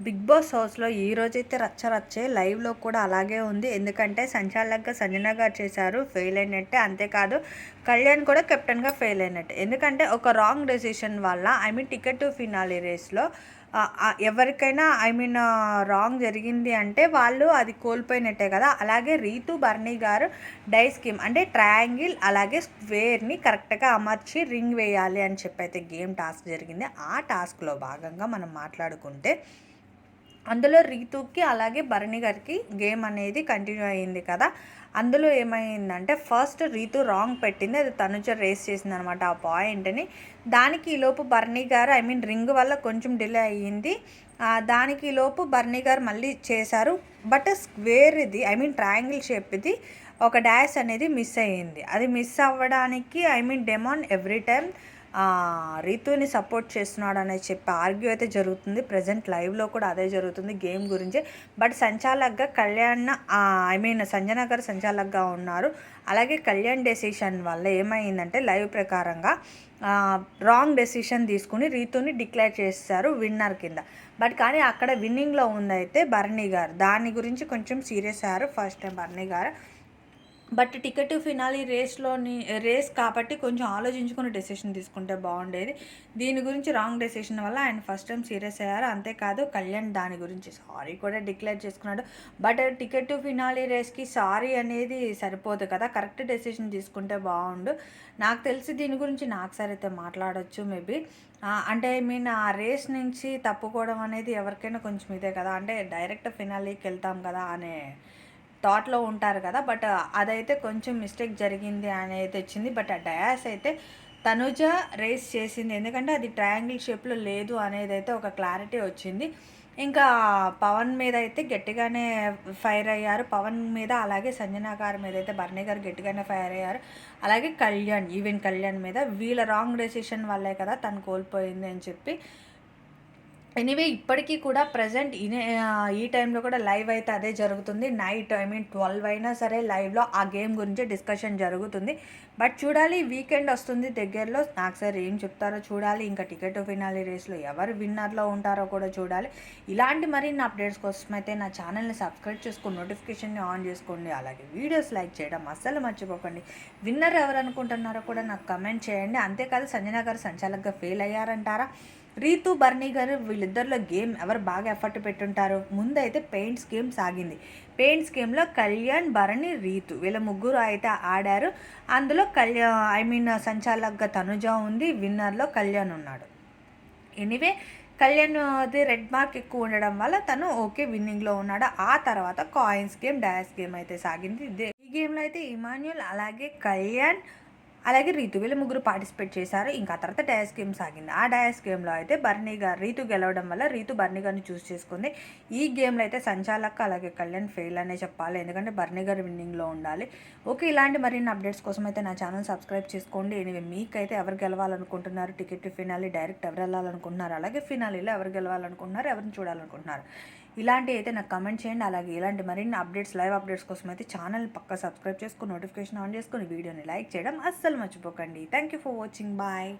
Big boss హౌస్లో ఈ రోజైతే రచ్చ రచ్చే లైవ్లో కూడా అలాగే ఉంది. ఎందుకంటే సంచాలకుగా సంజన గారు చేశారు, ఫెయిల్ అయినట్టే. అంతేకాదు కళ్యాణ్ కూడా కెప్టెన్గా ఫెయిల్ అయినట్టే. ఎందుకంటే ఒక రాంగ్ డెసిషన్ వల్ల టికెట్ టు ఫినాలి రేస్లో ఎవరికైనా రాంగ్ జరిగింది అంటే వాళ్ళు అది కోల్పోయినట్టే కదా. అలాగే రీతు బర్నీ గారు డై స్కీమ్ అంటే ట్రయాంగిల్ అలాగే స్క్వేర్ని కరెక్ట్గా అమర్చి రింగ్ వేయాలి అని చెప్పి అయితే గేమ్ టాస్క్ జరిగింది. ఆ టాస్క్లో భాగంగా మనం మాట్లాడుకుంటే అందులో రీతుకి అలాగే భరణి గారికి గేమ్ అనేది కంటిన్యూ అయ్యింది కదా. అందులో ఏమైందంటే ఫస్ట్ రీతు రాంగ్ పెట్టింది, అది తనుజ రేస్ చేసింది అనమాట ఆ పాయింట్ని. దానికి ఈలోపు భరణి గారు రింగ్ వల్ల కొంచెం డిలే అయ్యింది. దానికి ఈలోపు భరణి గారు మళ్ళీ చేశారు. బట్ స్క్వేర్ ఇది ట్రయాంగిల్ షేప్ ఇది ఒక డాష్ అనేది మిస్ అయ్యింది. అది మిస్ అవ్వడానికి డెమాన్ ఎవ్రీ టైమ్ రీతుని సపోర్ట్ చేస్తున్నాడు అనేది చెప్పి ఆర్గ్యూ అయితే జరుగుతుంది. ప్రజెంట్ లైవ్లో కూడా అదే జరుగుతుంది గేమ్ గురించి. బట్ సంచాలక్గా కళ్యాణ్ సంజన గారు సంచాలక్గా ఉన్నారు. అలాగే కళ్యాణ్ డెసిషన్ వల్ల ఏమైందంటే లైవ్ ప్రకారంగా రాంగ్ డెసిషన్ తీసుకుని రీతుని డిక్లేర్ చేస్తారు విన్నర్ కింద. బట్ కానీ అక్కడ విన్నింగ్లో ఉందైతే భరణి గారు. దాని గురించి కొంచెం సీరియస్ అయ్యారు first time Bharani garu. But ticket finale race కాబట్టి కొంచెం ఆలోచించుకుని డెసిషన్ తీసుకుంటే బాగుండేది. దీని గురించి రాంగ్ డెసిషన్ వల్ల ఆయన ఫస్ట్ టైం సీరియస్ అయ్యారు. అంతేకాదు కళ్యాణ్ దాని గురించి సారీ కూడా డిక్లేర్ చేసుకున్నాడు. బట్ టికెట్ ఫినాలి రేస్కి సారీ అనేది సరిపోదు కదా, కరెక్ట్ డెసిషన్ తీసుకుంటే బాగుండు. నాకు తెలిసి దీని గురించి నాకు సార్ అయితే మాట్లాడవచ్చు మేబీ. ఆ రేస్ నుంచి తప్పుకోవడం అనేది ఎవరికైనా కొంచెం ఇదే కదా, అంటే డైరెక్ట్ ఫినాలీకి వెళ్తాం కదా అనే థాట్లో ఉంటారు కదా. బట్ అదైతే కొంచెం మిస్టేక్ జరిగింది అనేది వచ్చింది. బట్ ఆ డయాస్ అయితే తనుజ రేస్ చేసింది, ఎందుకంటే అది ట్రయాంగిల్ షేప్లో లేదు అనేది అయితే ఒక క్లారిటీ వచ్చింది. ఇంకా పవన్ మీద అయితే గట్టిగానే ఫైర్ అయ్యారు, పవన్ మీద. అలాగే సంజన గారి మీద అయితే భరణి గారు గట్టిగానే ఫైర్ అయ్యారు. అలాగే కళ్యాణ్ మీద వీళ్ళ రాంగ్ డెసిషన్ వల్లే కదా తను కోల్పోయింది అని చెప్పి. ఎనీవే ఇప్పటికీ కూడా ప్రజెంట్ ఈ టైంలో కూడా లైవ్ అయితే అదే జరుగుతుంది. నైట్ 12 అయినా సరే లైవ్లో ఆ గేమ్ గురించి డిస్కషన్ జరుగుతుంది. బట్ చూడాలి, వీకెండ్ వస్తుంది దగ్గరలో. నాకు సార్ ఏం చెప్తారో చూడాలి. ఇంకా టికెట్ ఫినాలి రేస్లో ఎవరు విన్నర్లో ఉంటారో కూడా చూడాలి. ఇలాంటి మరిన్ని అప్డేట్స్ కోసం అయితే నా ఛానల్ని సబ్స్క్రైబ్ చేసుకొని నోటిఫికేషన్ని ఆన్ చేసుకోండి. అలాగే వీడియోస్ లైక్ చేయడం అస్సలు మర్చిపోకండి. విన్నర్ ఎవరు అనుకుంటున్నారో కూడా నాకు కమెంట్ చేయండి. అంతేకాదు సంజన గారు సంచాలకుగా ఫెయిల్ అయ్యారంటారా, రీతు బర్నీ గారు వీళ్ళిద్దరిలో గేమ్ ఎవరు బాగా ఎఫర్ట్ పెట్టుంటారు? ముందైతే పెయింట్స్ గేమ్ సాగింది. పెయింట్స్ గేమ్లో కళ్యాణ్, భరణి, రీతు వీళ్ళ ముగ్గురు అయితే ఆడారు. అందులో సంచాలకుగా తనుజ ఉంది, విన్నర్లో కళ్యాణ్ ఉన్నాడు. ఎనీవే కళ్యాణ్ అది రెడ్ మార్క్ ఎక్కువ ఉండడం వల్ల తను ఓకే విన్నింగ్లో ఉన్నాడు. ఆ తర్వాత కాయిన్స్ గేమ్, డయాస్ గేమ్ అయితే సాగింది. ఈ గేమ్లో అయితే ఇమాన్యుల్ అలాగే కళ్యాణ్ అలాగే రీతు వీళ్ళు ముగ్గురు పార్టిసిపేట్ చేశారు. ఇంకా తర్వాత డయాస్ గేమ్ సాగింది. ఆ డయాస్ గేమ్లో అయితే బర్నీ గారు రీతు గెలవడం వల్ల రీతు బర్నీ గారిని చూస్ చేసుకుంది. ఈ గేమ్లో అయితే సంచాలక్ అలాగే కళ్యాణ్ ఫెయిల్ అనే చెప్పాలి, ఎందుకంటే బర్నీ గారు విన్నింగ్లో ఉండాలి. ఓకే, ఇలాంటి మరిన్ని అప్డేట్స్ కోసం అయితే నా ఛానల్ సబ్స్క్రైబ్ చేసుకోండి. ఎనివే మీకైతే ఎవరు గెలవాలనుకుంటున్నారు, టికెట్ ఫినాలి డైరెక్ట్ ఎవరు వెళ్ళాలనుకుంటున్నారు, అలాగే ఫినాలీలో ఎవరు గెలవాలనుకుంటున్నారు, ఎవరిని చూడాలనుకుంటున్నారు, ఇలాంటివి అయితే నాకు కమెంట్ చేయండి. అలాగే ఇలాంటి మరిన్ని అప్డేట్స్, లైవ్ అప్డేట్స్ కోసం అయితే ఛానల్ పక్కా సబ్స్క్రైబ్ చేసుకొని నోటిఫికేషన్ ఆన్ చేసుకొని వీడియోని లైక్ చేయడం అస్సలు మర్చిపోకండి. Thank you for watching. Bye.